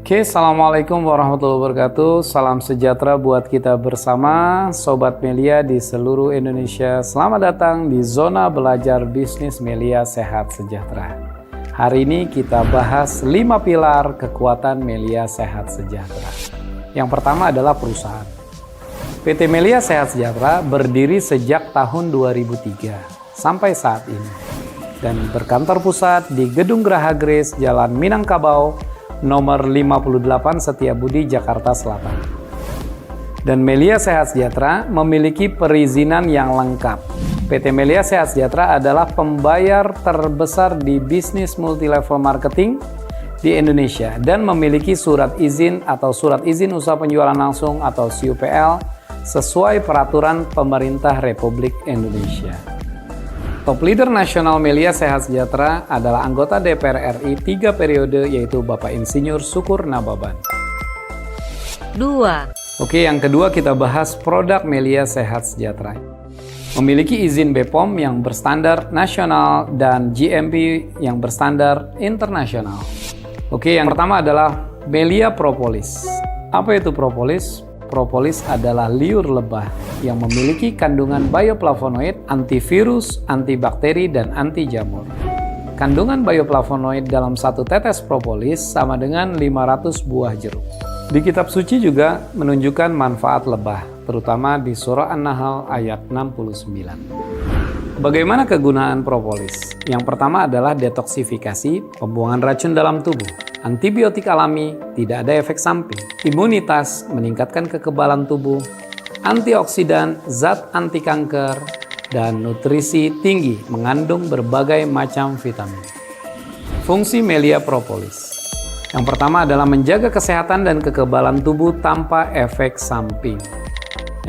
Oke, Assalamualaikum warahmatullahi wabarakatuh. Salam sejahtera buat kita bersama, Sobat Melia di seluruh Indonesia. Selamat datang di Zona Belajar Bisnis Melia Sehat Sejahtera. Hari ini kita bahas 5 pilar kekuatan Melia Sehat Sejahtera. Yang pertama adalah perusahaan. PT Melia Sehat Sejahtera berdiri sejak tahun 2003 sampai saat ini. Dan berkantor pusat di Gedung Geraha Grace, Jalan Minangkabau, nomor 58 Setiabudi, Jakarta Selatan. Dan Melia Sehat Sejahtera memiliki perizinan yang lengkap. PT Melia Sehat Sejahtera adalah pembayar terbesar di bisnis multilevel marketing di Indonesia dan memiliki surat izin atau surat izin usaha penjualan langsung atau SUPL sesuai peraturan pemerintah Republik Indonesia. Top leader nasional Melia Sehat Sejahtera adalah anggota DPR RI 3 periode, yaitu Bapak Insinyur Syukur Nababan. 2. Oke, yang kedua kita bahas produk Melia Sehat Sejahtera. Memiliki izin BPOM yang berstandar nasional dan GMP yang berstandar internasional. Oke, yang pertama adalah Melia Propolis. Apa itu propolis? Propolis adalah liur lebah yang memiliki kandungan bioflavonoid, antivirus, antibakteri, dan anti jamur. Kandungan bioflavonoid dalam satu tetes propolis sama dengan 500 buah jeruk. Di kitab suci juga menunjukkan manfaat lebah, terutama di surah An-Nahl ayat 69. Bagaimana kegunaan propolis? Yang pertama adalah detoksifikasi, pembuangan racun dalam tubuh. Antibiotik alami, tidak ada efek samping. Imunitas, meningkatkan kekebalan tubuh. Antioksidan, zat anti kanker. Dan nutrisi tinggi, mengandung berbagai macam vitamin. Fungsi Melia Propolis. Yang pertama adalah menjaga kesehatan dan kekebalan tubuh tanpa efek samping.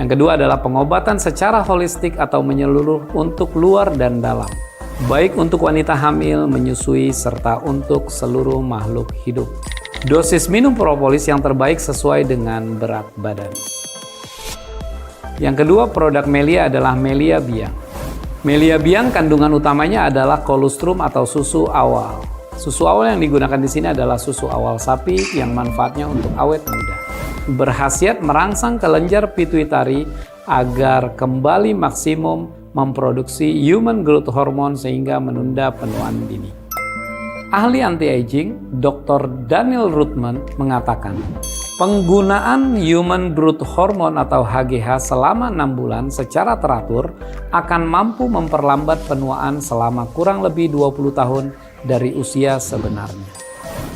Yang kedua adalah pengobatan secara holistik atau menyeluruh untuk luar dan dalam. Baik untuk wanita hamil, menyusui, serta untuk seluruh makhluk hidup. Dosis minum propolis yang terbaik sesuai dengan berat badan. Yang kedua produk Melia adalah Melia Biang. Melia Biang kandungan utamanya adalah kolostrum atau susu awal. Susu awal yang digunakan di sini adalah susu awal sapi yang manfaatnya untuk awet muda. Berkhasiat merangsang kelenjar pituitari agar kembali maksimum memproduksi human growth hormone sehingga menunda penuaan dini. Ahli anti-aging Dr. Daniel Ruttman mengatakan, penggunaan human growth hormone atau HGH selama 6 bulan secara teratur akan mampu memperlambat penuaan selama kurang lebih 20 tahun dari usia sebenarnya.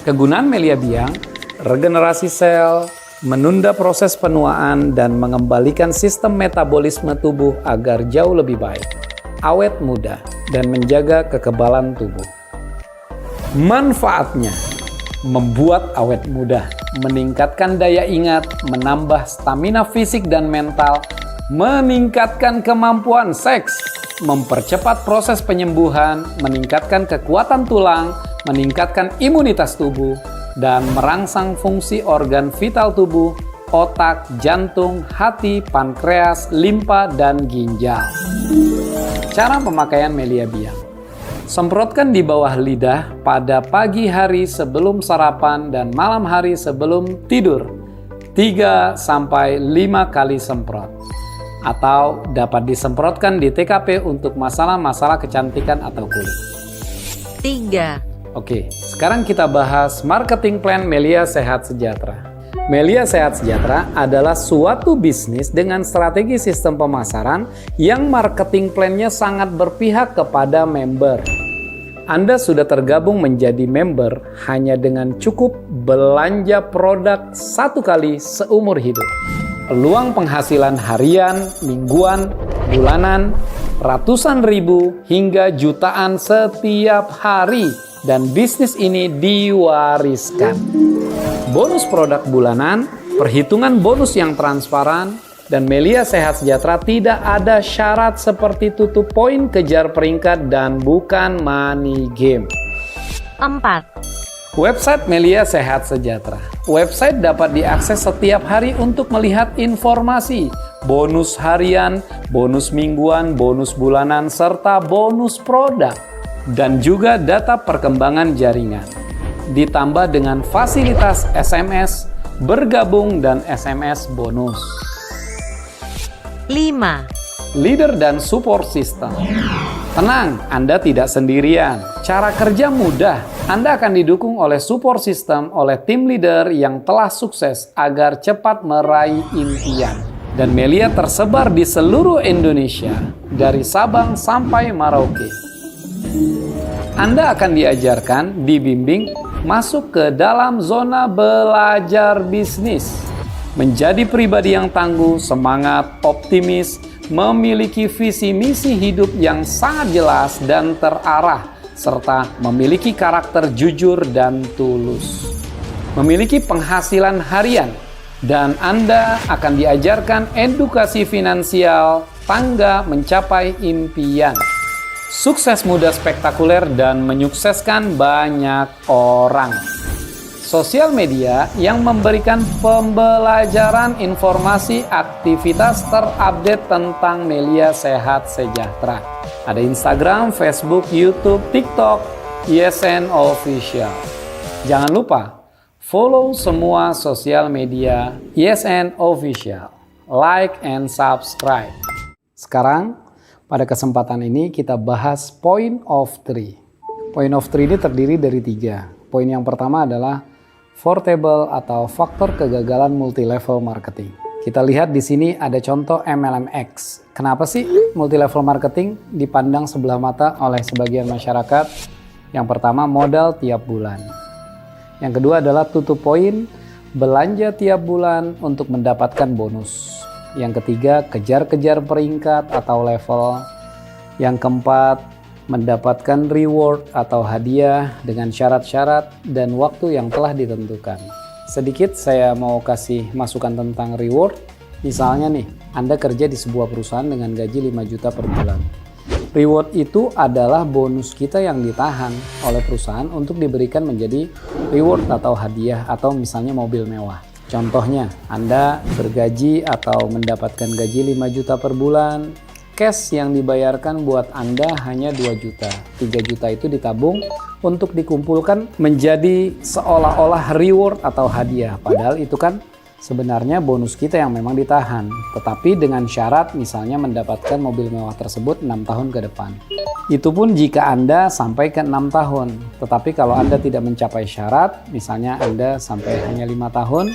Kegunaan Melia Biang, regenerasi sel, menunda proses penuaan dan mengembalikan sistem metabolisme tubuh agar jauh lebih baik, awet muda, dan menjaga kekebalan tubuh. Manfaatnya, membuat awet muda, meningkatkan daya ingat, menambah stamina fisik dan mental, meningkatkan kemampuan seks, mempercepat proses penyembuhan, meningkatkan kekuatan tulang, meningkatkan imunitas tubuh, dan merangsang fungsi organ vital tubuh, otak, jantung, hati, pankreas, limpa, dan ginjal. Cara pemakaian Melia Biang. Semprotkan di bawah lidah pada pagi hari sebelum sarapan dan malam hari sebelum tidur. 3-5 kali semprot. Atau dapat disemprotkan di TKP untuk masalah-masalah kecantikan atau kulit. 3. Oke, sekarang kita bahas marketing plan Melia Sehat Sejahtera. Melia Sehat Sejahtera adalah suatu bisnis dengan strategi sistem pemasaran yang marketing plan-nya sangat berpihak kepada member. Anda sudah tergabung menjadi member hanya dengan cukup belanja produk 1 kali seumur hidup. Peluang penghasilan harian, mingguan, bulanan, ratusan ribu hingga jutaan setiap hari. Dan bisnis ini diwariskan. Bonus produk bulanan, perhitungan bonus yang transparan, dan Melia Sehat Sejahtera tidak ada syarat seperti tutup poin, kejar peringkat, dan bukan money game. 4. Website Melia Sehat Sejahtera. Website dapat diakses setiap hari untuk melihat informasi, bonus harian, bonus mingguan, bonus bulanan, serta bonus produk. Dan juga data perkembangan jaringan. ditambah dengan fasilitas SMS, bergabung dan SMS bonus. 5. Leader dan support system. Tenang, Anda tidak sendirian. Cara kerja mudah. Anda akan didukung oleh support system oleh tim leader yang telah sukses agar cepat meraih impian. Dan Melia tersebar di seluruh Indonesia, dari Sabang sampai Merauke. Anda akan diajarkan, dibimbing, masuk ke dalam zona belajar bisnis. Menjadi pribadi yang tangguh, semangat, optimis, memiliki visi misi hidup yang sangat jelas dan terarah, serta memiliki karakter jujur dan tulus. Memiliki penghasilan harian, dan Anda akan diajarkan edukasi finansial, tangga mencapai impian. Sukses muda spektakuler dan menyukseskan banyak orang. Sosial media yang memberikan pembelajaran informasi aktivitas terupdate tentang Melia Sehat Sejahtera. Ada Instagram, Facebook, YouTube, TikTok, ISN Official. Jangan lupa follow semua sosial media ISN Official. Like and subscribe. Sekarang pada kesempatan ini kita bahas point of three. Point of three ini terdiri dari 3. Poin yang pertama adalah 4 table atau faktor kegagalan multi-level marketing. Kita lihat di sini ada contoh MLMX. Kenapa sih multi-level marketing dipandang sebelah mata oleh sebagian masyarakat? Yang pertama, modal tiap bulan. Yang kedua adalah tutup poin, belanja tiap bulan untuk mendapatkan bonus. Yang ketiga, kejar-kejar peringkat atau level. Yang keempat, mendapatkan reward atau hadiah dengan syarat-syarat dan waktu yang telah ditentukan. Sedikit saya mau kasih masukan tentang reward. Misalnya nih, Anda kerja di sebuah perusahaan dengan gaji 5 juta per bulan. Reward itu adalah bonus kita yang ditahan oleh perusahaan untuk diberikan menjadi reward atau hadiah atau misalnya mobil mewah. Contohnya, Anda bergaji atau mendapatkan gaji 5 juta per bulan. Cash yang dibayarkan buat Anda hanya 2 juta. 3 juta itu ditabung untuk dikumpulkan menjadi seolah-olah reward atau hadiah. Padahal itu kan sebenarnya bonus kita yang memang ditahan. Tetapi dengan syarat misalnya mendapatkan mobil mewah tersebut 6 tahun ke depan. Itu pun jika Anda sampai ke 6 tahun. Tetapi kalau Anda tidak mencapai syarat, misalnya Anda sampai hanya 5 tahun,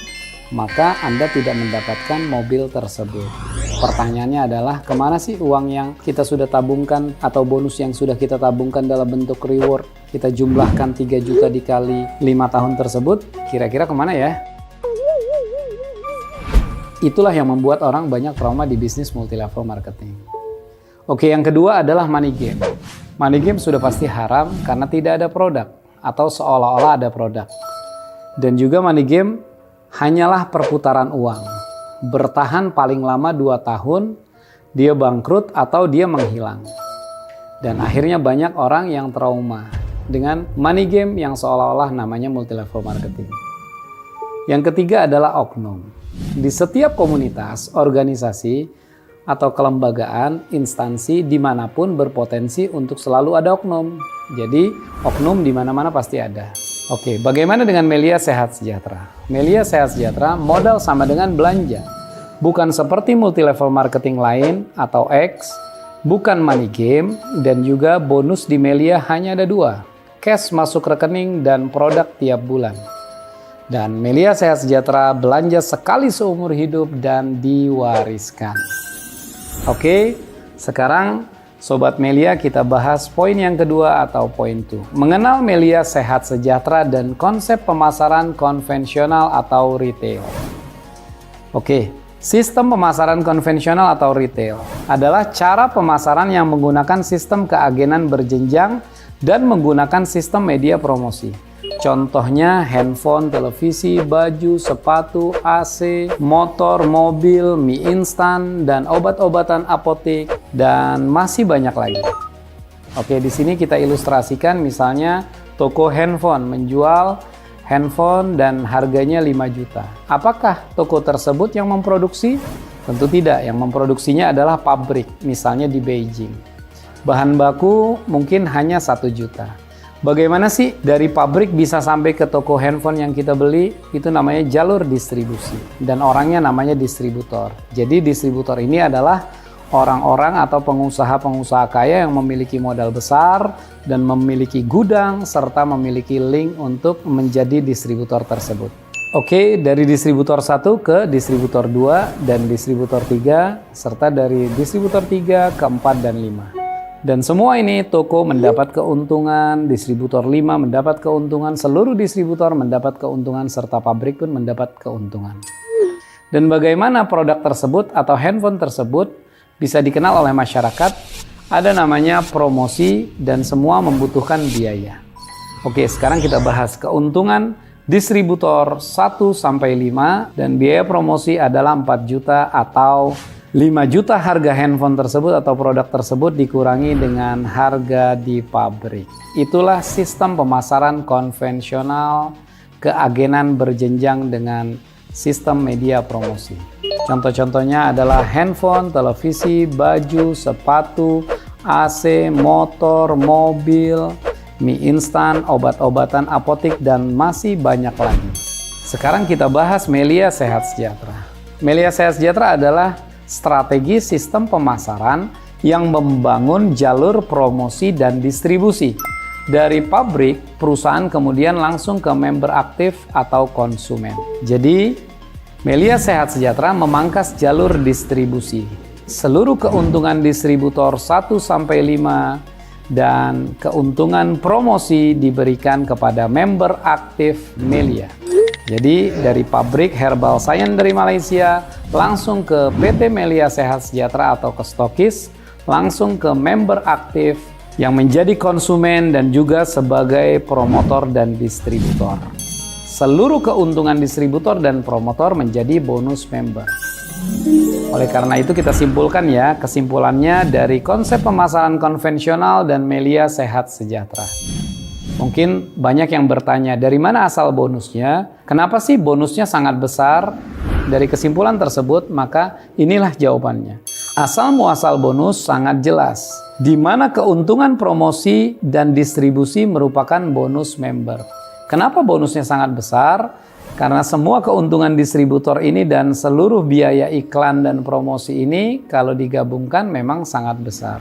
maka Anda tidak mendapatkan mobil tersebut. Pertanyaannya adalah, kemana sih uang yang kita sudah tabungkan atau bonus yang sudah kita tabungkan dalam bentuk reward? Kita jumlahkan 3 juta dikali 5 tahun tersebut, kira-kira kemana ya? Itulah yang membuat orang banyak trauma di bisnis multi-level marketing. Oke, yang kedua adalah money game. Money game sudah pasti haram karena tidak ada produk atau seolah-olah ada produk. Dan juga money game hanyalah perputaran uang. Bertahan paling lama 2 tahun, dia bangkrut atau dia menghilang. Dan akhirnya banyak orang yang trauma dengan money game yang seolah-olah namanya multi-level marketing. Yang ketiga adalah oknum. Di setiap komunitas, organisasi, atau kelembagaan, instansi dimanapun berpotensi untuk selalu ada oknum. Jadi oknum di mana-mana pasti ada. Oke, bagaimana dengan Melia Sehat Sejahtera? Melia Sehat Sejahtera modal sama dengan belanja. Bukan seperti multi-level marketing lain atau X, bukan money game, dan juga bonus di Melia hanya ada 2. Cash masuk rekening dan produk tiap bulan. Dan Melia Sehat Sejahtera belanja sekali seumur hidup dan diwariskan. Oke, sekarang Sobat Melia, kita bahas poin yang kedua atau poin 2. Mengenal Melia Sehat Sejahtera dan konsep pemasaran konvensional atau retail. Oke, sistem pemasaran konvensional atau retail adalah cara pemasaran yang menggunakan sistem keagenan berjenjang dan menggunakan sistem media promosi. Contohnya handphone, televisi, baju, sepatu, AC, motor, mobil, mie instan, dan obat-obatan apotek, dan masih banyak lagi. Oke, di sini kita ilustrasikan misalnya toko handphone menjual handphone dan harganya 5 juta. Apakah toko tersebut yang memproduksi? Tentu tidak, yang memproduksinya adalah pabrik, misalnya di Beijing. Bahan baku mungkin hanya 1 juta. Bagaimana sih dari pabrik bisa sampai ke toko handphone yang kita beli? Itu namanya jalur distribusi. Dan orangnya namanya distributor. Jadi distributor ini adalah orang-orang atau pengusaha-pengusaha kaya yang memiliki modal besar dan memiliki gudang serta memiliki link untuk menjadi distributor tersebut. Oke, dari distributor 1 ke distributor 2 dan distributor 3 serta dari distributor 3 ke 4 dan 5. Dan semua ini toko mendapat keuntungan, distributor 5 mendapat keuntungan, seluruh distributor mendapat keuntungan, serta pabrik pun mendapat keuntungan. Dan bagaimana produk tersebut atau handphone tersebut bisa dikenal oleh masyarakat? Ada namanya promosi dan semua membutuhkan biaya. Oke, sekarang kita bahas keuntungan distributor 1-5 dan biaya promosi adalah 4 juta atau 5 juta harga handphone tersebut atau produk tersebut dikurangi dengan harga di pabrik. Itulah sistem pemasaran konvensional keagenan berjenjang dengan sistem media promosi. Contoh-contohnya adalah handphone, televisi, baju, sepatu, AC, motor, mobil, mie instan, obat-obatan apotik, dan masih banyak lagi. Sekarang kita bahas Melia Sehat Sejahtera. Melia Sehat Sejahtera adalah strategi sistem pemasaran yang membangun jalur promosi dan distribusi. Dari pabrik, perusahaan kemudian langsung ke member aktif atau konsumen. Jadi, Melia Sehat Sejahtera memangkas jalur distribusi. Seluruh keuntungan distributor 1-5 dan keuntungan promosi diberikan kepada member aktif Melia. Jadi dari pabrik Herbal Science dari Malaysia langsung ke PT Melia Sehat Sejahtera atau ke stokis, langsung ke member aktif yang menjadi konsumen dan juga sebagai promotor dan distributor. Seluruh keuntungan distributor dan promotor menjadi bonus member. Oleh karena itu kita simpulkan ya, kesimpulannya dari konsep pemasaran konvensional dan Melia Sehat Sejahtera. Mungkin banyak yang bertanya, dari mana asal bonusnya? Kenapa sih bonusnya sangat besar? Dari kesimpulan tersebut, maka inilah jawabannya. Asal muasal bonus sangat jelas, di mana keuntungan promosi dan distribusi merupakan bonus member. Kenapa bonusnya sangat besar? Karena semua keuntungan distributor ini dan seluruh biaya iklan dan promosi ini kalau digabungkan memang sangat besar.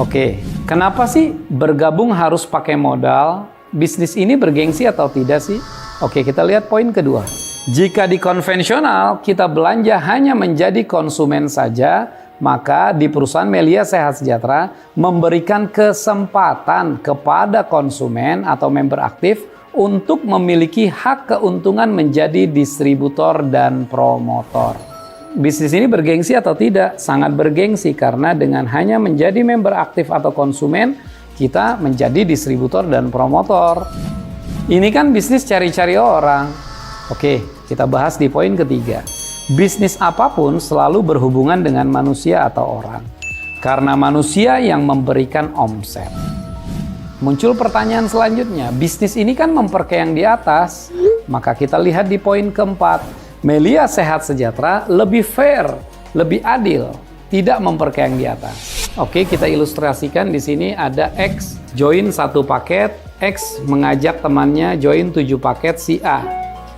Oke, kenapa sih bergabung harus pakai modal? Bisnis ini bergengsi atau tidak sih? Oke, kita lihat poin kedua. Jika di konvensional kita belanja hanya menjadi konsumen saja, maka di perusahaan Melia Sehat Sejahtera memberikan kesempatan kepada konsumen atau member aktif untuk memiliki hak keuntungan menjadi distributor dan promotor. Bisnis ini bergengsi atau tidak? Sangat bergengsi karena dengan hanya menjadi member aktif atau konsumen, kita menjadi distributor dan promotor. Ini kan bisnis cari-cari orang. Oke, kita bahas di poin ketiga. Bisnis apapun selalu berhubungan dengan manusia atau orang. Karena manusia yang memberikan omset. Muncul pertanyaan selanjutnya, bisnis ini kan memperkaya yang di atas. Maka kita lihat di poin keempat. Melia Sehat Sejahtera lebih fair, lebih adil, tidak memperkaya yang di atas. Oke, kita ilustrasikan di sini ada X join 1 paket, X mengajak temannya join 7 paket si A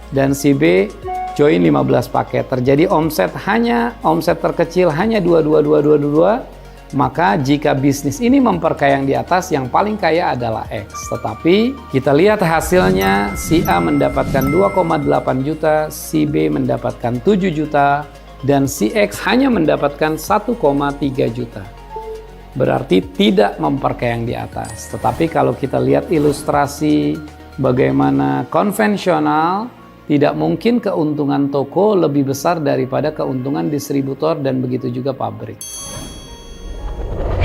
dan si B join 15 paket. Terjadi omset terkecil hanya 22. Maka jika bisnis ini memperkaya yang di atas, yang paling kaya adalah X. Tetapi kita lihat hasilnya, si A mendapatkan 2,8 juta, si B mendapatkan 7 juta, dan si X hanya mendapatkan 1,3 juta. Berarti tidak memperkaya yang di atas. Tetapi kalau kita lihat ilustrasi bagaimana konvensional, tidak mungkin keuntungan toko lebih besar daripada keuntungan distributor dan begitu juga pabrik.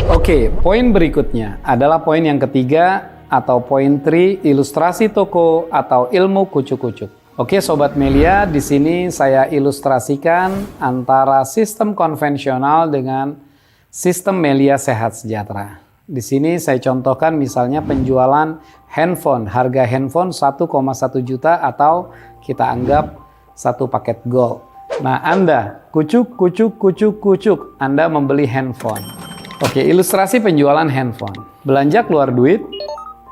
Oke, poin berikutnya adalah poin yang ketiga atau poin 3, ilustrasi toko atau ilmu kucuk-kucuk. Oke, Sobat Melia, di sini saya ilustrasikan antara sistem konvensional dengan sistem Melia Sehat Sejahtera. Di sini saya contohkan misalnya penjualan handphone, harga handphone 1,1 juta atau kita anggap 1 paket gold. Nah, Anda kucuk, Anda membeli handphone. Oke, ilustrasi penjualan handphone. Belanja keluar duit,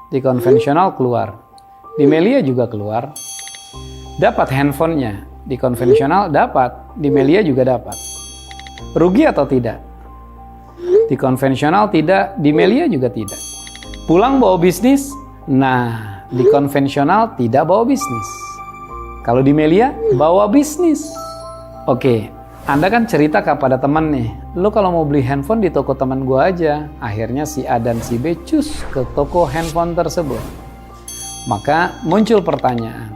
di konvensional keluar. Di Melia juga keluar. Dapat handphonenya, di konvensional dapat, di Melia juga dapat. Rugi atau tidak? Di konvensional tidak, di Melia juga tidak. Pulang bawa bisnis? Nah, di konvensional tidak bawa bisnis. Kalau di Melia, bawa bisnis. Oke, Anda kan cerita kepada teman nih, lu kalau mau beli handphone di toko teman gua aja. Akhirnya si A dan si B cus ke toko handphone tersebut. Maka muncul pertanyaan,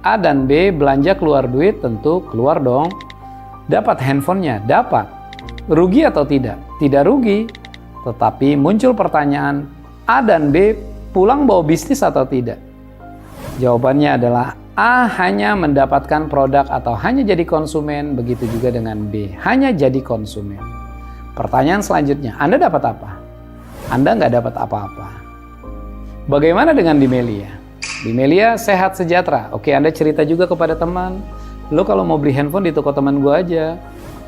A dan B belanja keluar duit, tentu keluar dong. Dapat handphonenya? Dapat. Rugi atau tidak? Tidak rugi. Tetapi muncul pertanyaan, A dan B pulang bawa bisnis atau tidak? Jawabannya adalah A hanya mendapatkan produk atau hanya jadi konsumen, begitu juga dengan B, hanya jadi konsumen. Pertanyaan selanjutnya, Anda dapat apa? Anda nggak dapat apa-apa. Bagaimana dengan di Melia? Di Melia sehat sejahtera. Oke, Anda cerita juga kepada teman, lo kalau mau beli handphone di toko teman gua aja.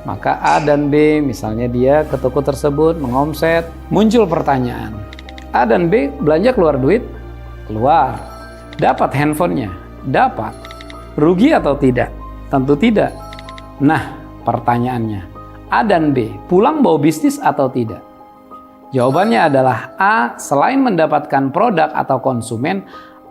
Maka A dan B, misalnya dia ke toko tersebut mengomset, muncul pertanyaan. A dan B belanja keluar duit? Keluar. Dapat handphonenya? Dapat. Rugi atau tidak? Tentu tidak. Nah, pertanyaannya, A dan B pulang bawa bisnis atau tidak? Jawabannya adalah A selain mendapatkan produk atau konsumen,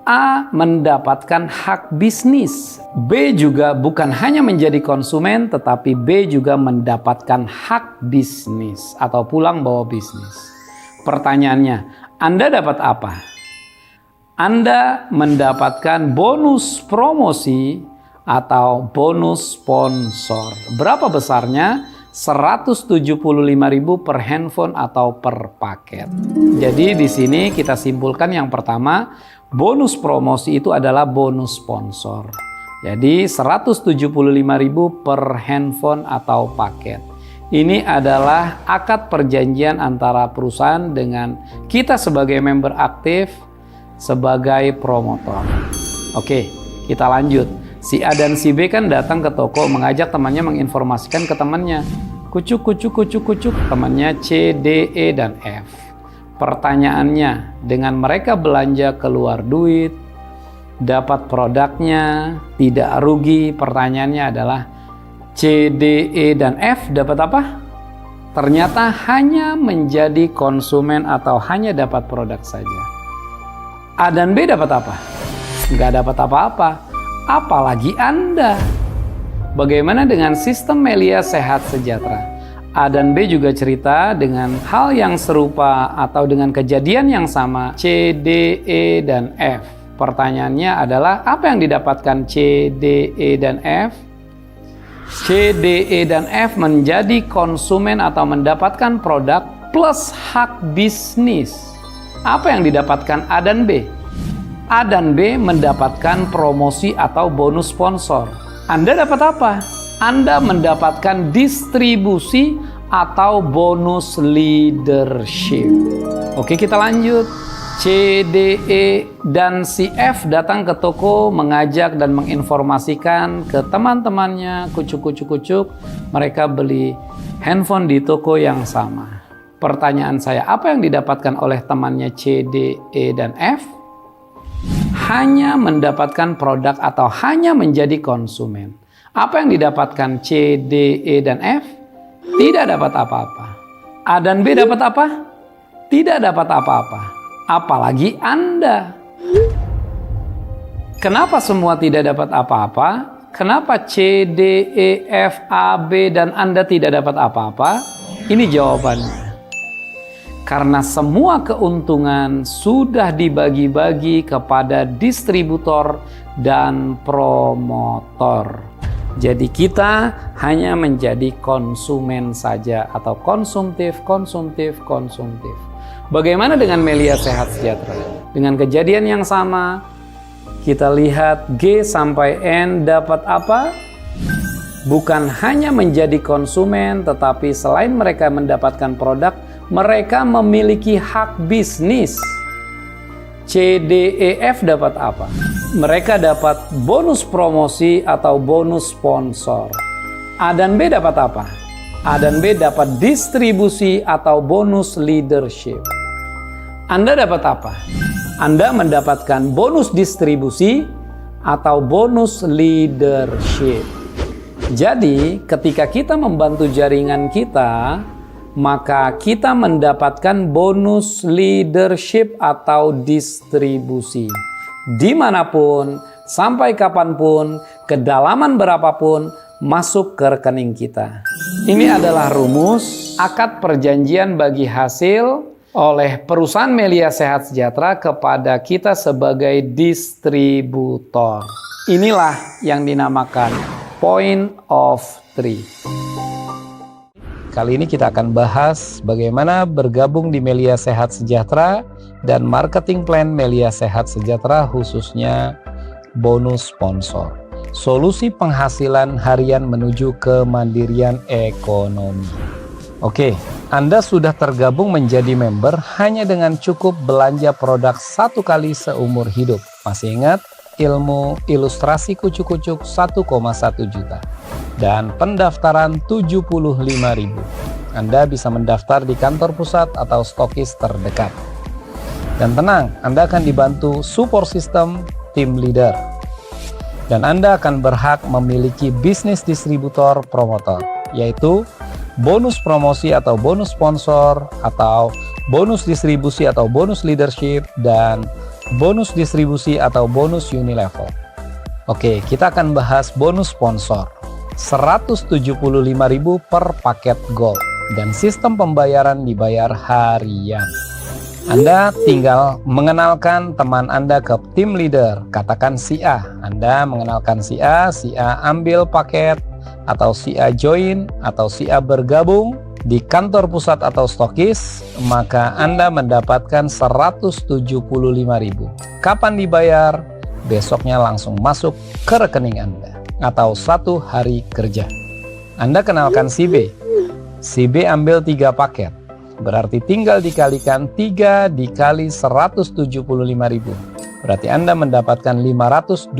A mendapatkan hak bisnis. B juga bukan hanya menjadi konsumen, tetapi B juga mendapatkan hak bisnis atau pulang bawa bisnis. Pertanyaannya, Anda dapat apa? Anda mendapatkan bonus promosi atau bonus sponsor. Berapa besarnya? 175.000 per handphone atau per paket. Jadi di sini kita simpulkan yang pertama, bonus promosi itu adalah bonus sponsor. Jadi 175.000 per handphone atau paket. Ini adalah akad perjanjian antara perusahaan dengan kita sebagai member aktif sebagai promotor. Oke, kita lanjut. Si A dan si B kan datang ke toko mengajak temannya menginformasikan ke temannya. Kucuk. Temannya C, D, E, dan F. Pertanyaannya, dengan mereka belanja keluar duit, dapat produknya, tidak rugi. Pertanyaannya adalah C, D, E, dan F dapat apa? Ternyata hanya menjadi konsumen atau hanya dapat produk saja. A dan B dapat apa? Nggak dapat apa-apa. Apalagi Anda. Bagaimana dengan sistem Melia sehat sejahtera? A dan B juga cerita dengan hal yang serupa atau dengan kejadian yang sama. C, D, E, dan F. Pertanyaannya adalah apa yang didapatkan C, D, E, dan F? C, D, E, dan F menjadi konsumen atau mendapatkan produk plus hak bisnis. Apa yang didapatkan A dan B? A dan B mendapatkan promosi atau bonus sponsor. Anda dapat apa? Anda mendapatkan distribusi atau bonus leadership. Oke, kita lanjut. C, D, E, dan si F datang ke toko mengajak dan menginformasikan ke teman-temannya, kucuk. Mereka beli handphone di toko yang sama. Pertanyaan saya, apa yang didapatkan oleh temannya C, D, E, dan F? Hanya mendapatkan produk atau hanya menjadi konsumen. Apa yang didapatkan C, D, E, dan F? Tidak dapat apa-apa. A dan B dapat apa? Tidak dapat apa-apa. Apalagi Anda. Kenapa semua tidak dapat apa-apa? Kenapa C, D, E, F, A, B, dan Anda tidak dapat apa-apa? Ini jawabannya. Karena semua keuntungan sudah dibagi-bagi kepada distributor dan promotor. Jadi kita hanya menjadi konsumen saja atau konsumtif. Bagaimana dengan Melia Sehat Sejahtera? Dengan kejadian yang sama, kita lihat G sampai N dapat apa? Bukan hanya menjadi konsumen, tetapi selain mereka mendapatkan produk, mereka memiliki hak bisnis. C, D, E, F dapat apa? Mereka dapat bonus promosi atau bonus sponsor. A dan B dapat apa? A dan B dapat distribusi atau bonus leadership. Anda dapat apa? Anda mendapatkan bonus distribusi atau bonus leadership. Jadi, ketika kita membantu jaringan kita, maka kita mendapatkan bonus leadership atau distribusi. Dimanapun, sampai kapanpun, kedalaman berapapun, masuk ke rekening kita. Ini adalah rumus akad perjanjian bagi hasil oleh perusahaan Melia Sehat Sejahtera kepada kita sebagai distributor. Inilah yang dinamakan point of three. Kali ini kita akan bahas bagaimana bergabung di Melia Sehat Sejahtera dan marketing plan Melia Sehat Sejahtera, khususnya bonus sponsor. Solusi penghasilan harian menuju kemandirian ekonomi. Oke, Anda sudah tergabung menjadi member hanya dengan cukup belanja produk 1 kali seumur hidup. Masih ingat ilmu ilustrasi kucuk-kucuk 1,1 juta dan pendaftaran 75.000. Anda bisa mendaftar di kantor pusat atau stokis terdekat. Dan tenang, Anda akan dibantu support system tim leader. Dan Anda akan berhak memiliki bisnis distributor promotor, yaitu bonus promosi atau bonus sponsor, atau bonus distribusi atau bonus leadership, dan bonus distribusi atau bonus unilevel. Oke, kita akan bahas bonus sponsor. 175.000 per paket gold dan sistem pembayaran dibayar harian. Anda tinggal mengenalkan teman Anda ke tim leader, katakan si A. Anda mengenalkan si A ambil paket, atau si A join, atau si A bergabung di kantor pusat atau stokis, maka Anda mendapatkan 175.000. Kapan dibayar? Besoknya langsung masuk ke rekening Anda, atau 1 hari kerja. Anda kenalkan si B. Si B ambil 3 paket. Berarti tinggal dikalikan 3 dikali 175.000. Berarti Anda mendapatkan 525.000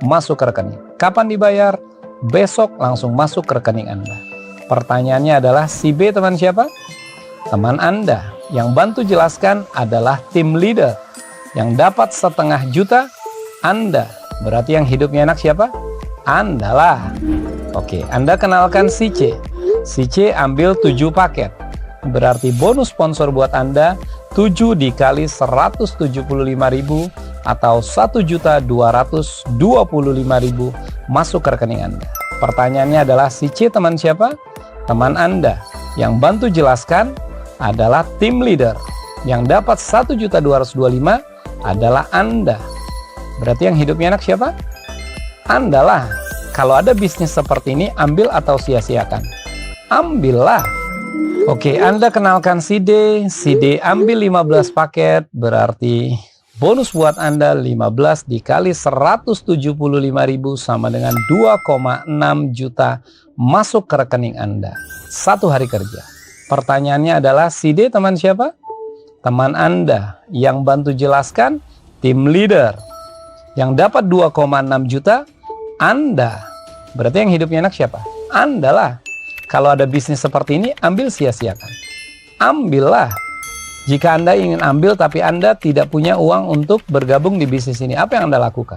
masuk ke rekening. Kapan dibayar? Besok langsung masuk ke rekening Anda. Pertanyaannya adalah si B teman siapa? Teman Anda. Yang bantu jelaskan adalah tim leader. Yang dapat 500.000 Anda. Berarti yang hidupnya enak siapa? Anda lah. Oke, Anda kenalkan si C. Si C ambil 7 paket. Berarti bonus sponsor buat Anda 7 dikali 175.000 atau 1.225.000 masuk ke rekening Anda. Pertanyaannya adalah si C teman siapa? Teman Anda. Yang bantu jelaskan adalah tim leader. Yang dapat 1.225.000 adalah Anda. Berarti yang hidupnya enak siapa? Anda lah. Kalau ada bisnis seperti ini, ambil atau sia-siakan? Ambillah. Oke, Anda kenalkan si D. Si D ambil 15 paket, berarti bonus buat Anda 15 dikali 175.000 sama dengan 2,6 juta masuk ke rekening Anda. 1 hari kerja. Pertanyaannya adalah si D teman siapa? Teman Anda. Yang bantu jelaskan, tim leader. Yang dapat 2,6 juta, Anda. Berarti yang hidupnya enak siapa? Anda lah. Kalau ada bisnis seperti ini, ambil sia-siakan. Ambillah. Jika Anda ingin ambil tapi Anda tidak punya uang untuk bergabung di bisnis ini, apa yang Anda lakukan?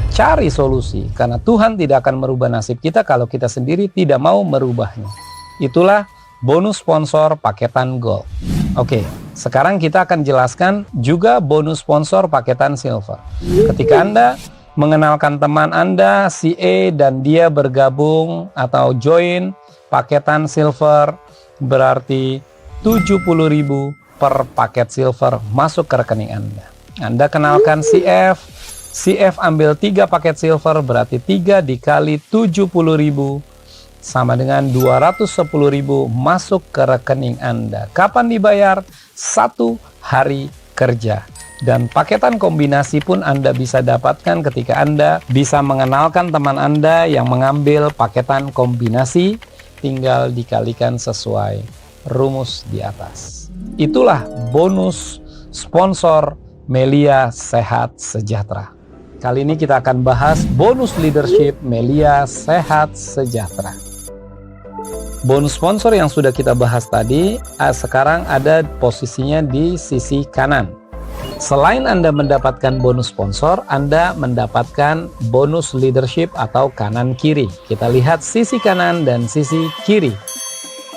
Cari solusi, karena Tuhan tidak akan merubah nasib kita kalau kita sendiri tidak mau merubahnya. Itulah bonus sponsor paketan gold. Oke, sekarang kita akan jelaskan juga bonus sponsor paketan silver. Ketika Anda mengenalkan teman Anda, si E, dan dia bergabung atau join paketan silver, berarti 70.000 per paket silver masuk ke rekening Anda. Anda kenalkan si F. Si F ambil 3 paket silver, berarti 3 dikali 70.000 sama dengan 210.000 masuk ke rekening Anda. Kapan dibayar? 1 hari kerja. Dan paketan kombinasi pun Anda bisa dapatkan ketika Anda bisa mengenalkan teman Anda yang mengambil paketan kombinasi. Tinggal dikalikan sesuai rumus di atas. Itulah bonus sponsor Melia Sehat Sejahtera. Kali ini kita akan bahas bonus leadership Melia Sehat Sejahtera. Bonus sponsor yang sudah kita bahas tadi, sekarang ada posisinya di sisi kanan. Selain Anda mendapatkan bonus sponsor, Anda mendapatkan bonus leadership atau kanan kiri. Kita lihat sisi kanan dan sisi kiri.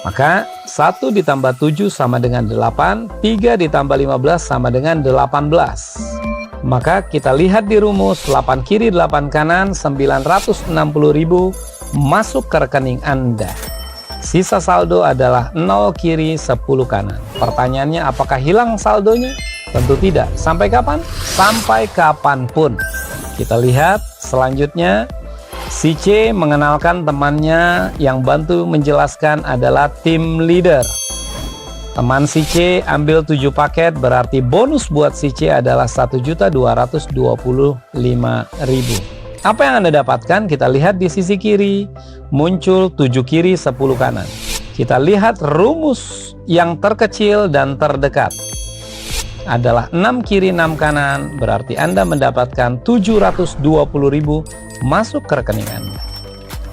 Maka 1 ditambah 7 sama dengan 8, 3 ditambah 15 sama dengan 18. Maka kita lihat di rumus 8 kiri 8 kanan 960.000 masuk ke rekening Anda. Sisa saldo adalah 0 kiri 10 kanan. Pertanyaannya, apakah hilang saldonya? Tentu tidak. Sampai kapan? Sampai kapanpun. Kita lihat selanjutnya. Si C mengenalkan temannya yang bantu menjelaskan adalah tim leader. Teman si C ambil 7 paket, berarti bonus buat si C adalah 1.225.000. Apa yang Anda dapatkan? Kita lihat di sisi kiri, muncul 7 kiri 10 kanan. Kita lihat rumus yang terkecil dan terdekat adalah 6 kiri 6 kanan, berarti Anda mendapatkan 720.000 masuk ke rekening Anda.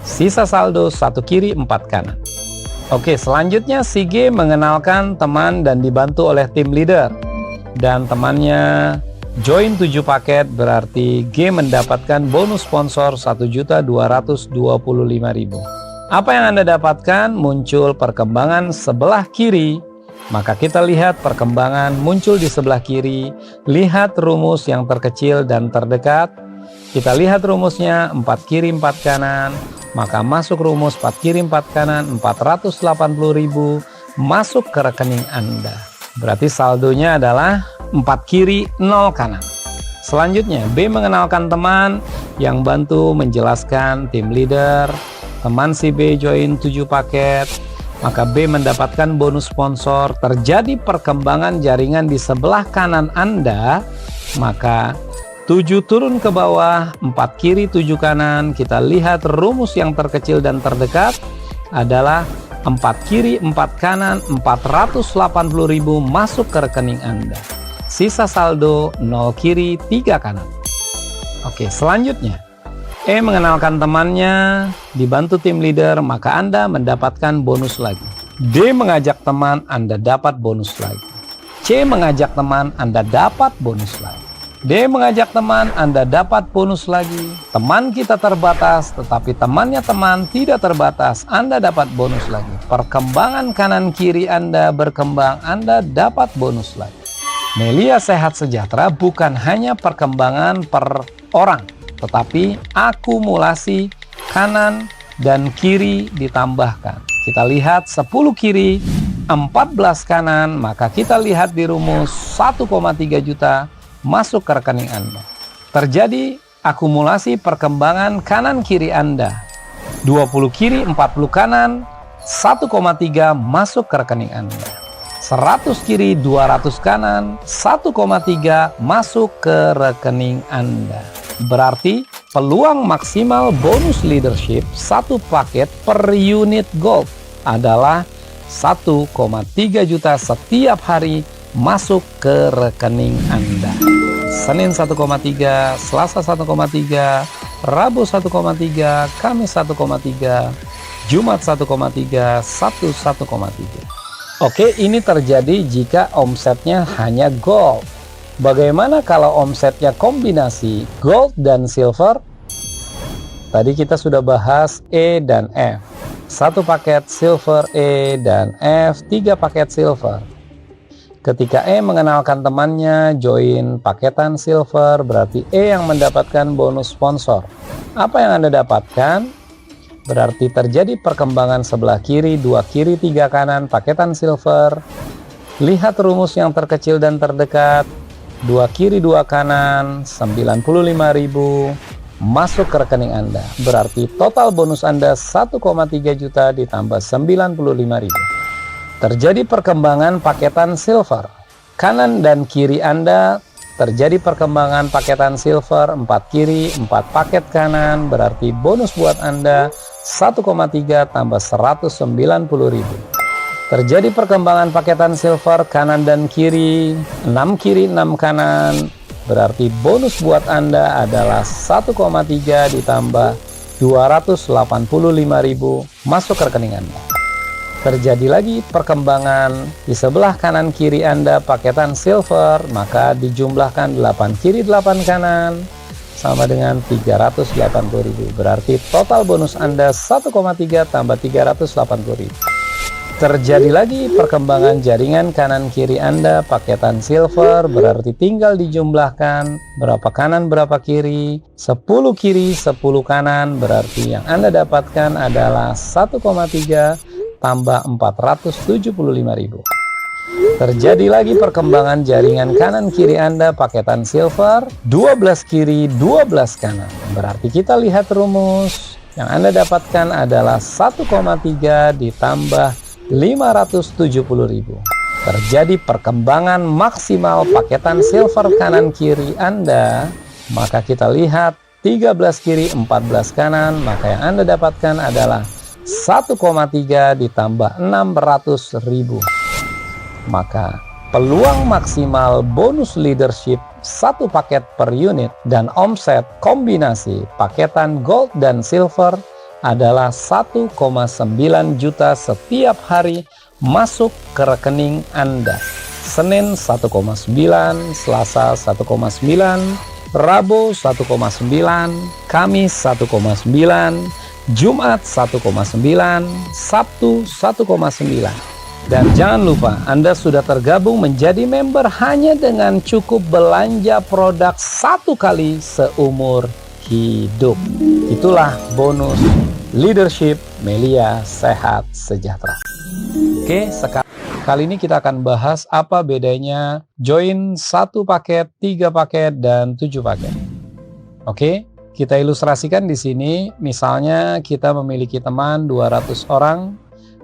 Sisa saldo 1 kiri 4 kanan. Oke, selanjutnya si G mengenalkan teman dan dibantu oleh tim leader. Dan temannya join 7 paket, berarti G mendapatkan bonus sponsor 1.225.000. Apa yang Anda dapatkan? Muncul perkembangan sebelah kiri. Maka kita lihat perkembangan muncul di sebelah kiri. Lihat rumus yang terkecil dan terdekat. Kita lihat rumusnya 4 kiri 4 kanan. Maka masuk rumus 4 kiri 4 kanan 480.000 masuk ke rekening Anda. Berarti saldonya adalah 4 kiri 0 kanan. Selanjutnya B mengenalkan teman yang bantu menjelaskan tim leader. Teman si B join 7 paket. Maka B mendapatkan bonus sponsor. Terjadi perkembangan jaringan di sebelah kanan Anda, maka 7 turun ke bawah, 4 kiri 7 kanan. Kita lihat rumus yang terkecil dan terdekat adalah 4 kiri 4 kanan 480.000 masuk ke rekening Anda. Sisa saldo 0 kiri 3 kanan. Oke, selanjutnya E mengenalkan temannya, dibantu tim leader, maka Anda mendapatkan bonus lagi. D mengajak teman, Anda dapat bonus lagi. C mengajak teman, Anda dapat bonus lagi. D mengajak teman, Anda dapat bonus lagi. Teman kita terbatas, tetapi temannya teman tidak terbatas, Anda dapat bonus lagi. Perkembangan kanan kiri Anda berkembang, Anda dapat bonus lagi. Melia Sehat Sejahtera bukan hanya perkembangan per orang, tetapi akumulasi kanan dan kiri ditambahkan. Kita lihat 10 kiri, 14 kanan, maka kita lihat di rumus 1,3 juta masuk ke rekening Anda. Terjadi akumulasi perkembangan kanan kiri Anda. 20 kiri, 40 kanan, 1,3 masuk ke rekening Anda. 100 kiri, 200 kanan, 1,3 masuk ke rekening Anda. Berarti peluang maksimal bonus leadership 1 paket per unit gold adalah 1,3 juta setiap hari masuk ke rekening Anda. Senin 1,3, Selasa 1,3, Rabu 1,3, Kamis 1,3, Jumat 1,3, Sabtu 1,3. Oke, ini terjadi jika omsetnya hanya gold. Bagaimana kalau omsetnya kombinasi gold dan silver? Tadi kita sudah bahas E dan F. 1 paket silver E dan F 3 paket silver. Ketika E mengenalkan temannya join paketan silver, berarti E yang mendapatkan bonus sponsor. Apa yang Anda dapatkan? Berarti terjadi perkembangan sebelah kiri, 2 kiri 3 kanan paketan silver. Lihat rumus yang terkecil dan terdekat. 2 kiri 2 kanan 95.000 masuk ke rekening Anda. Berarti total bonus Anda 1,3 juta ditambah 95.000. Terjadi perkembangan paketan silver. Kanan dan kiri Anda terjadi perkembangan paketan silver 4 kiri 4 paket kanan, berarti bonus buat Anda 1,3 tambah 190.000. Terjadi perkembangan paketan silver kanan dan kiri, 6 kiri 6 kanan, berarti bonus buat Anda adalah 1,3 ditambah 285.000 masuk ke rekening Anda. Terjadi lagi perkembangan di sebelah kanan kiri Anda paketan silver, maka dijumlahkan 8 kiri 8 kanan sama dengan 380.000. Berarti total bonus Anda 1,3 tambah 380.000. Terjadi lagi perkembangan jaringan kanan kiri Anda paketan silver, berarti tinggal dijumlahkan berapa kanan berapa kiri, 10 kiri 10 kanan, berarti yang Anda dapatkan adalah 1,3 tambah 475.000. Terjadi lagi perkembangan jaringan kanan kiri Anda paketan silver, 12 kiri 12 kanan, berarti kita lihat rumus yang Anda dapatkan adalah 1,3 ditambah 570.000. Terjadi perkembangan maksimal paketan silver kanan kiri Anda, maka kita lihat 13 kiri 14 kanan, maka yang Anda dapatkan adalah 1,3 ditambah 600.000. Maka peluang maksimal bonus leadership satu paket per unit dan omset kombinasi paketan gold dan silver adalah 1,9 juta setiap hari masuk ke rekening Anda. Senin 1,9, Selasa 1,9, Rabu 1,9, Kamis 1,9, Jumat 1,9, Sabtu 1,9. Dan jangan lupa, Anda sudah tergabung menjadi member hanya dengan cukup belanja produk satu kali seumur hidup. Itulah bonus leadership Melia Sehat Sejahtera. Oke, kali ini kita akan bahas apa bedanya join 1 paket, 3 paket, dan 7 paket. Oke, kita ilustrasikan di sini. Misalnya kita memiliki teman 200 orang.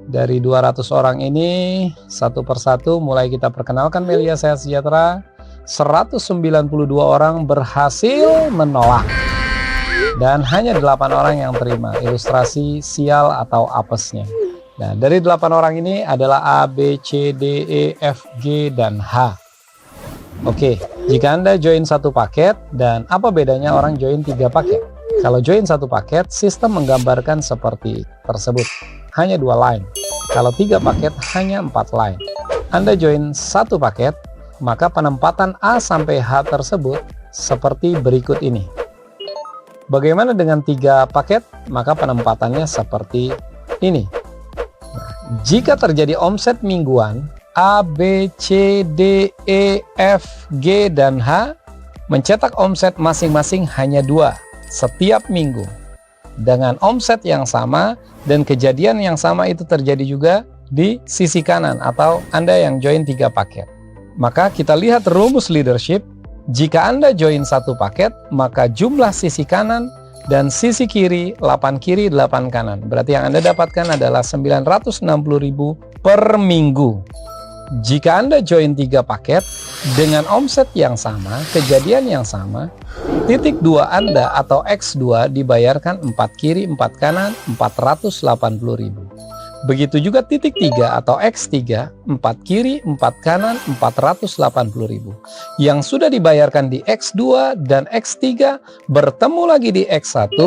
Dari 200 orang ini, satu persatu mulai kita perkenalkan Melia Sehat Sejahtera. 192 orang berhasil menolak. Dan hanya 8 orang yang terima ilustrasi sial atau apesnya. Nah, dari 8 orang ini adalah A, B, C, D, E, F, G, dan H. Oke, jika Anda join 1 paket, dan apa bedanya orang join 3 paket? Kalau join 1 paket, sistem menggambarkan seperti tersebut. Hanya 2 line. Kalau 3 paket, hanya 4 line. Anda join 1 paket, maka penempatan A sampai H tersebut seperti berikut ini. Bagaimana dengan 3 paket? Maka penempatannya seperti ini. Nah, jika terjadi omset mingguan, A, B, C, D, E, F, G, dan H mencetak omset masing-masing hanya 2 setiap minggu. Dengan omset yang sama dan kejadian yang sama itu terjadi juga di sisi kanan atau Anda yang join 3 paket. Maka kita lihat rumus leadership. Jika Anda join 1 paket, maka jumlah sisi kanan dan sisi kiri 8 kiri 8 kanan. Berarti yang Anda dapatkan adalah 960.000 per minggu. Jika Anda join 3 paket dengan omset yang sama, kejadian yang sama, titik 2 Anda atau X2 dibayarkan 4 kiri 4 kanan 480.000. Begitu juga titik 3 atau X3, 4 kiri, 4 kanan, 480.000. Yang sudah dibayarkan di X2 dan X3 bertemu lagi di X1,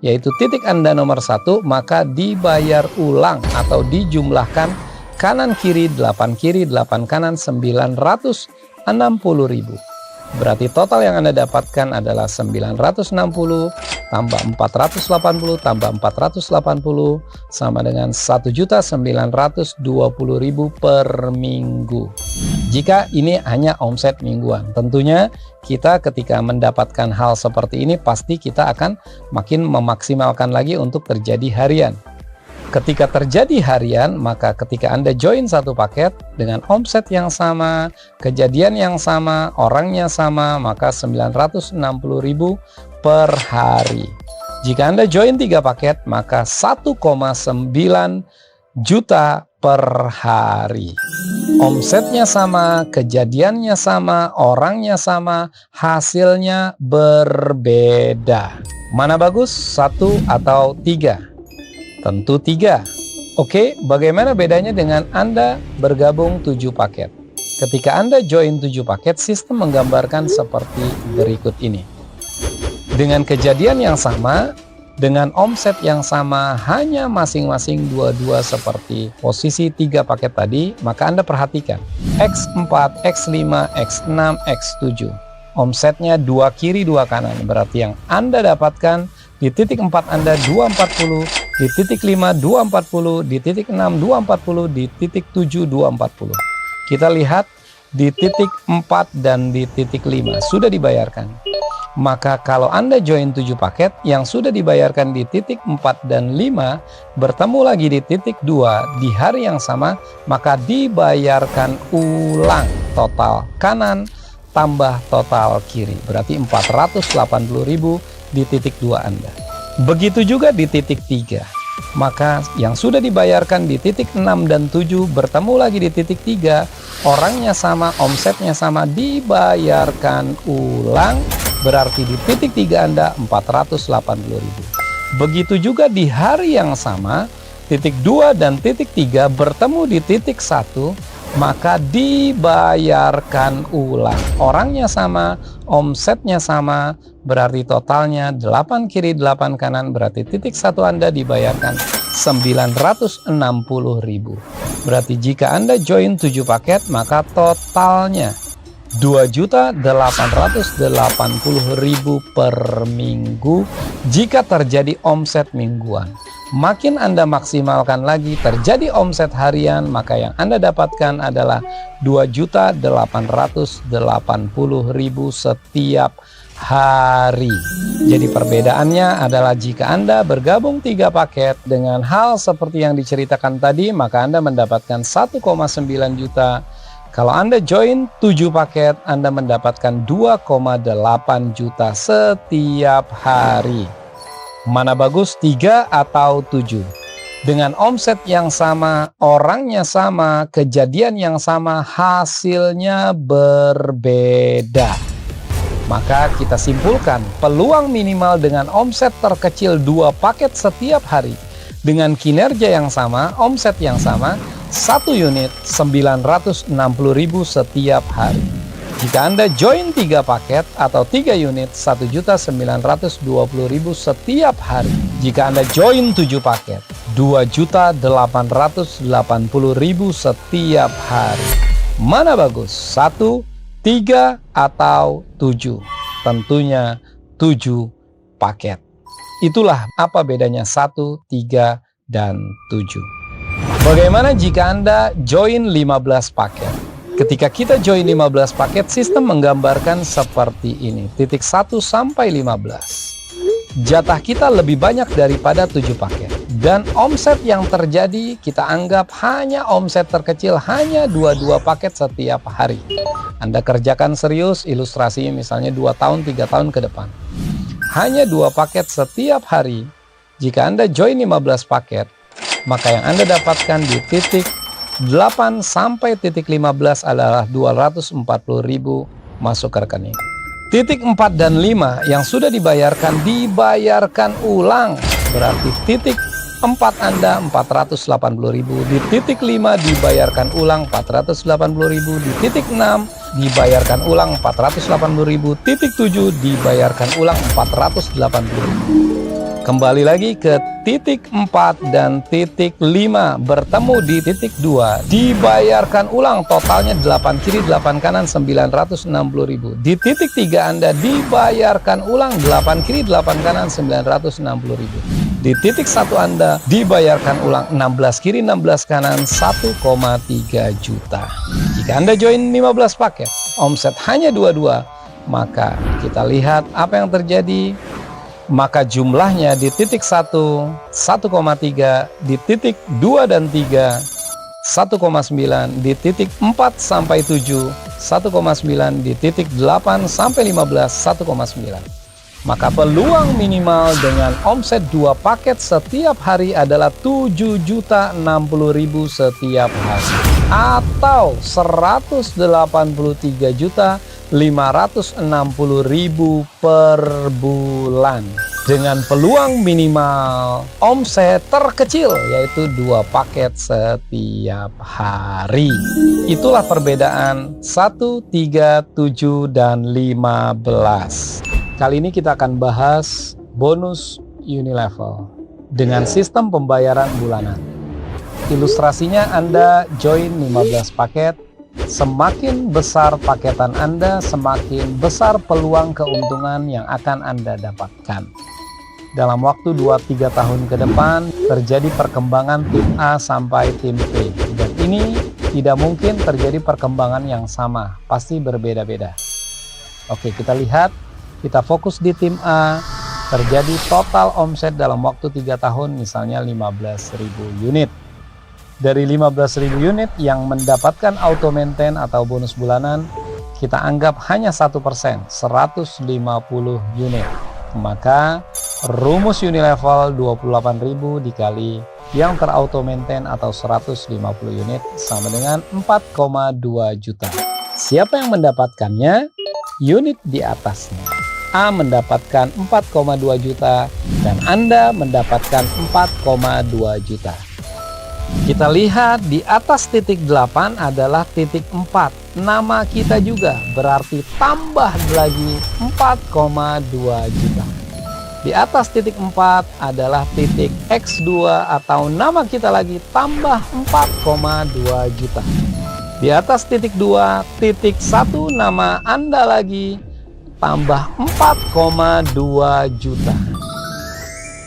yaitu titik Anda nomor 1, maka dibayar ulang atau dijumlahkan kanan kiri, 8 kiri, 8 kanan, 960.000. Berarti total yang Anda dapatkan adalah 960 tambah 480 tambah 480 sama dengan 1.920.000 per minggu. Jika ini hanya omset mingguan, tentunya kita ketika mendapatkan hal seperti ini pasti kita akan makin memaksimalkan lagi untuk terjadi harian. Ketika terjadi harian, maka ketika Anda join 1 paket dengan omset yang sama, kejadian yang sama, orangnya sama, maka 960.000 per hari. Jika Anda join 3 paket, maka 1,9 juta per hari. Omsetnya sama, kejadiannya sama, orangnya sama, hasilnya berbeda. Mana bagus? 1 atau 3? Tentu 3. Oke, bagaimana bedanya dengan Anda bergabung 7 paket? Ketika Anda join 7 paket, sistem menggambarkan seperti berikut ini. Dengan kejadian yang sama, dengan omset yang sama hanya masing-masing 22 seperti posisi 3 paket tadi, maka Anda perhatikan X4, X5, X6, X7. Omsetnya 2 kiri 2 kanan, berarti yang Anda dapatkan di titik 4 Anda 240, di titik 5 240, di titik 6 240, di titik 7 240. Kita lihat di titik 4 dan di titik 5 sudah dibayarkan. Maka kalau Anda join 7 paket yang sudah dibayarkan di titik 4 dan 5 bertemu lagi di titik 2 di hari yang sama, maka dibayarkan ulang total kanan tambah total kiri. Berarti 480.000 di titik 2 Anda. Begitu juga di titik 3. Maka yang sudah dibayarkan di titik 6 dan 7 bertemu lagi di titik 3, orangnya sama, omsetnya sama, dibayarkan ulang, berarti di titik 3 Anda 480.000. Begitu juga di hari yang sama, titik 2 dan titik 3 bertemu di titik 1, maka dibayarkan ulang. Orangnya sama, omsetnya sama, berarti totalnya 8 kiri 8 kanan, berarti titik 1 Anda dibayarkan 960.000. Berarti jika Anda join 7 paket, maka totalnya 2.880.000 per minggu jika terjadi omset mingguan. Makin Anda maksimalkan lagi terjadi omset harian, maka yang Anda dapatkan adalah 2.880.000 setiap hari. Jadi perbedaannya adalah jika Anda bergabung 3 paket dengan hal seperti yang diceritakan tadi, maka Anda mendapatkan 1,9 juta. Kalau Anda join 7 paket, Anda mendapatkan 2,8 juta setiap hari. Mana bagus, 3 atau 7? Dengan omset yang sama, orangnya sama, kejadian yang sama, hasilnya berbeda. Maka kita simpulkan, peluang minimal dengan omset terkecil 2 paket setiap hari dengan kinerja yang sama, omset yang sama, 1 unit 960.000 setiap hari. Jika Anda join 3 paket atau 3 unit 1.920.000 setiap hari. Jika Anda join 7 paket 2.880.000 setiap hari. Mana bagus? 1, 3 atau 7? Tentunya 7 paket. Itulah apa bedanya 1, 3, dan 7. Bagaimana jika Anda join 15 paket? Ketika kita join 15 paket, sistem menggambarkan seperti ini. Titik 1 sampai 15. Jatah kita lebih banyak daripada 7 paket. Dan omset yang terjadi kita anggap hanya omset terkecil hanya 22 paket setiap hari. Anda kerjakan serius, ilustrasi misalnya 2 tahun, 3 tahun ke depan. Hanya 2 paket setiap hari. Jika Anda join 15 paket, maka yang Anda dapatkan di titik 8 sampai titik 15 adalah 240.000 masuk ke rekening. Titik 4 dan 5 yang sudah dibayarkan ulang. Berarti titik 4 Anda 480.000, di titik 5 dibayarkan ulang 480.000, di titik 6 dibayarkan ulang 480.000, titik 7 dibayarkan ulang 480.000. Kembali lagi ke titik 4 dan titik 5 bertemu di titik 2, dibayarkan ulang totalnya 8 kiri 8 kanan 960.000. Di titik 3 Anda dibayarkan ulang 8 kiri 8 kanan 960.000. Di titik 1 Anda dibayarkan ulang 16 kiri 16 kanan 1,3 juta. Jika Anda join 15 paket, omset hanya 22, maka kita lihat apa yang terjadi. Maka jumlahnya di titik 1, 1,3, di titik 2 dan 3, 1,9, di titik 4 sampai 7, 1,9, di titik 8 sampai 15, 1,9. Maka peluang minimal dengan omset 2 paket setiap hari adalah 7.060.000 setiap hari. Atau 183.560.000 per bulan. Dengan peluang minimal omset terkecil yaitu 2 paket setiap hari. Itulah perbedaan 1, 3, 7, dan 15. Kali ini kita akan bahas bonus Unilevel dengan sistem pembayaran bulanan. Ilustrasinya Anda join 15 paket, semakin besar paketan Anda, semakin besar peluang keuntungan yang akan Anda dapatkan. Dalam waktu 2-3 tahun ke depan, terjadi perkembangan tim A sampai tim P. Dan ini tidak mungkin terjadi perkembangan yang sama, pasti berbeda-beda. Oke, kita lihat, kita fokus di tim A, terjadi total omset dalam waktu 3 tahun, misalnya 15.000 unit. Dari 15.000 unit yang mendapatkan auto maintain atau bonus bulanan, kita anggap hanya 1%, 150 unit. Maka rumus Unilevel 28.000 dikali yang terauto maintain atau 150 unit sama dengan 4,2 juta. Siapa yang mendapatkannya? Unit di atasnya. A mendapatkan 4,2 juta dan Anda mendapatkan 4,2 juta. Kita lihat di atas titik 8 adalah titik 4. Nama kita juga berarti tambah lagi 4,2 juta. Di atas titik 4 adalah titik X2 atau nama kita lagi tambah 4,2 juta. Di atas titik 2, titik 1 nama Anda lagi tambah 4,2 juta.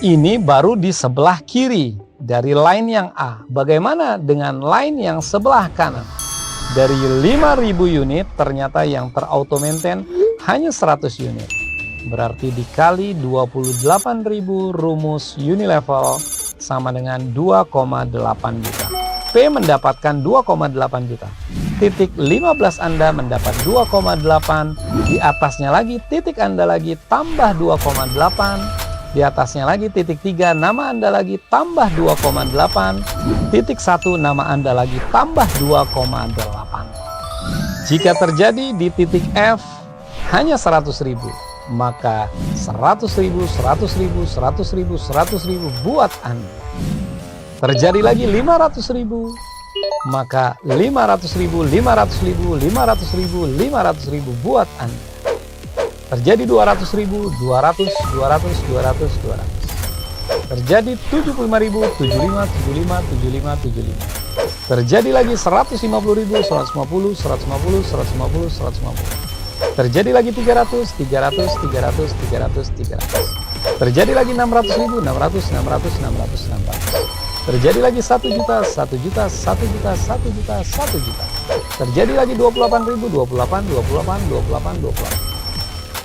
Ini baru di sebelah kiri dari line yang A. Bagaimana dengan line yang sebelah kanan? Dari 5.000 unit ternyata yang terauto maintain hanya 100 unit. Berarti dikali 28.000 rumus Unilevel sama dengan 2,8 juta. P mendapatkan 2,8 juta. Titik 15 Anda mendapat 2,8. Di atasnya lagi titik Anda lagi tambah 2,8. Di atasnya lagi titik 3 nama Anda lagi tambah 2,8. Titik 1 nama Anda lagi tambah 2,8. Jika terjadi di titik F hanya 100.000, maka 100.000, 100.000, 100.000, 100.000 buat Anda. Terjadi lagi 500.000, maka 500.000, 500.000, 500.000, 500.000 buat Anda. Terjadi 200.000, 200, 200, 200, 200. Terjadi 75.000, 75, 75, 75, 75. Terjadi lagi 150.000, 150, 150, 150, 150. Terjadi lagi 300, 300, 300, 300, 300. Terjadi lagi 600.000, 600, 600, 600, 600. Terjadi lagi 1 juta, 1 juta, 1 juta, 1 juta, 1 juta. Terjadi lagi 28.000, 28, 28, 28, 28.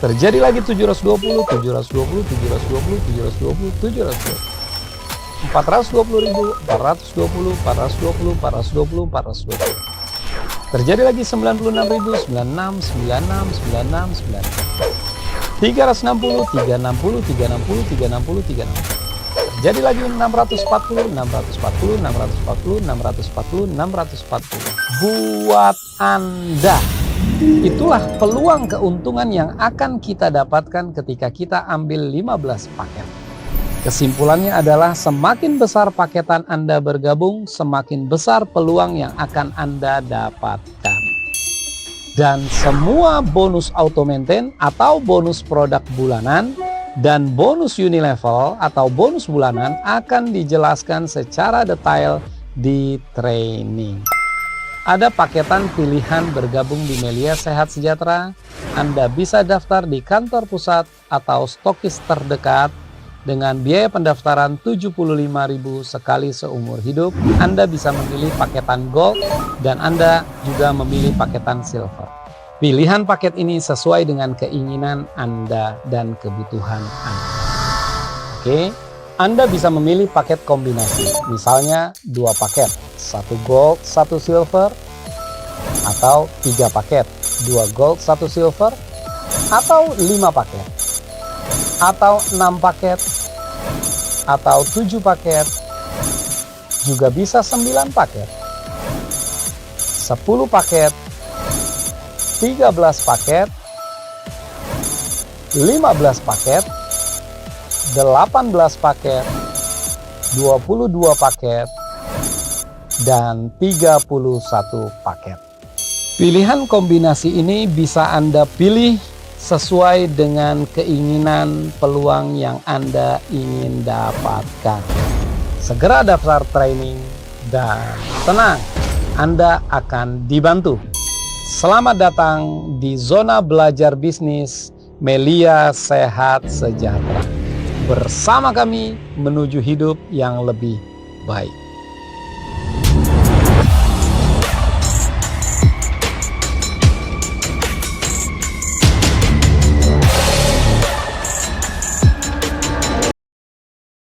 Terjadi lagi 720, 720, 720, 720, 720. 420.000, 420, 420, 420, 420. Terjadi lagi 96.000, 96, 96, 96, 96. 360, 360, 360, 360, 360. Terjadi lagi 640, 640, 640, 640, 640. Buat Anda. Itulah peluang keuntungan yang akan kita dapatkan ketika kita ambil 15 paket. Kesimpulannya adalah semakin besar paketan Anda bergabung, semakin besar peluang yang akan Anda dapatkan. Dan semua bonus auto maintain atau bonus produk bulanan dan bonus Unilevel atau bonus bulanan akan dijelaskan secara detail di training. Ada paketan pilihan bergabung di Melia Sehat Sejahtera. Anda bisa daftar di kantor pusat atau stokis terdekat dengan biaya pendaftaran 75.000 sekali seumur hidup. Anda bisa memilih paketan Gold dan Anda juga memilih paketan Silver. Pilihan paket ini sesuai dengan keinginan Anda dan kebutuhan Anda. Oke, Anda bisa memilih paket kombinasi, misalnya 2 paket, 1 Gold, 1 Silver, atau 3 paket, 2 Gold, 1 Silver, atau 5 paket, atau 6 paket, atau 7 paket, juga bisa 9 paket, 10 paket, 13 paket, 15 paket, 18 paket, 22 paket, dan 31 paket. Pilihan kombinasi ini bisa Anda pilih sesuai dengan keinginan peluang yang Anda ingin dapatkan. Segera daftar training dan tenang, Anda akan dibantu. Selamat datang di zona belajar bisnis Melia Sehat Sejahtera. Bersama kami menuju hidup yang lebih baik.